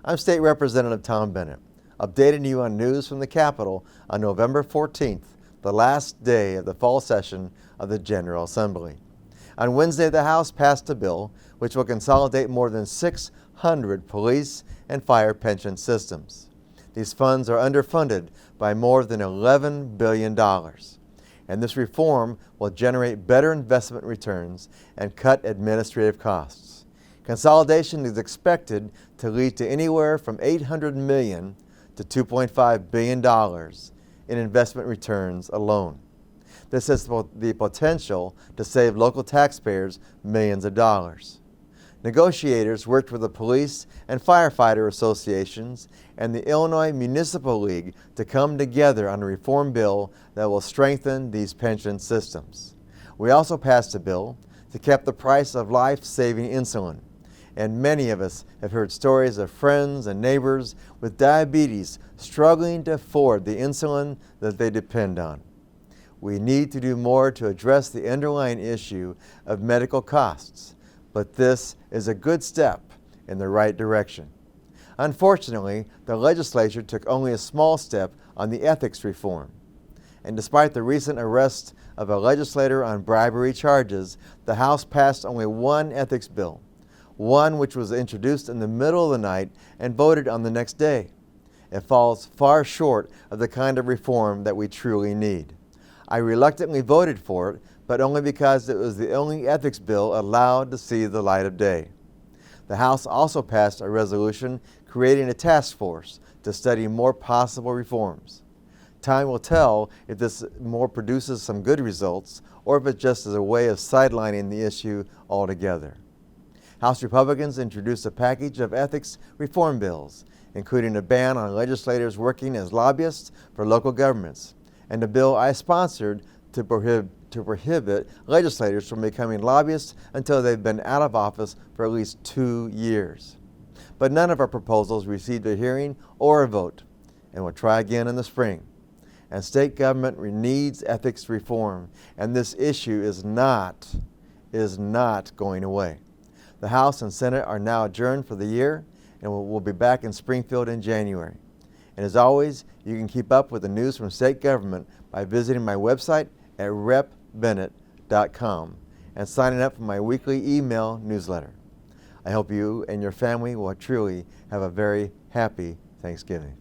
I'm State Representative Tom Bennett, updating you on news from the Capitol on November 14th, the last day of the fall session of the General Assembly. On Wednesday, the House passed a bill which will consolidate more than 600 police and fire pension systems. These funds are underfunded by more than $11 billion, and this reform will generate better investment returns and cut administrative costs. Consolidation is expected to lead to anywhere from $800 million to $2.5 billion in investment returns alone. This has the potential to save local taxpayers millions of dollars. Negotiators worked with the police and firefighter associations and the Illinois Municipal League to come together on a reform bill that will strengthen these pension systems. We also passed a bill to cap the price of life-saving insulin, and many of us have heard stories of friends and neighbors with diabetes struggling to afford the insulin that they depend on. We need to do more to address the underlying issue of medical costs, but this is a good step in the right direction. Unfortunately, the legislature took only a small step on the ethics reform. And despite the recent arrest of a legislator on bribery charges, the House passed only one ethics bill, one which was introduced in the middle of the night and voted on the next day. It falls far short of the kind of reform that we truly need. I reluctantly voted for it, but only because it was the only ethics bill allowed to see the light of day. The House also passed a resolution creating a task force to study more possible reforms. Time will tell if this more produces some good results or if it just is a way of sidelining the issue altogether. House Republicans introduced a package of ethics reform bills, including a ban on legislators working as lobbyists for local governments, and a bill I sponsored to prohibit legislators from becoming lobbyists until they've been out of office for at least 2 years. But none of our proposals received a hearing or a vote, and we'll try again in the spring. And state government needs ethics reform, and this issue is not going away. The House and Senate are now adjourned for the year, and we'll be back in Springfield in January. And as always, you can keep up with the news from state government by visiting my website at repbennett.com and signing up for my weekly email newsletter. I hope you and your family will truly have a very happy Thanksgiving.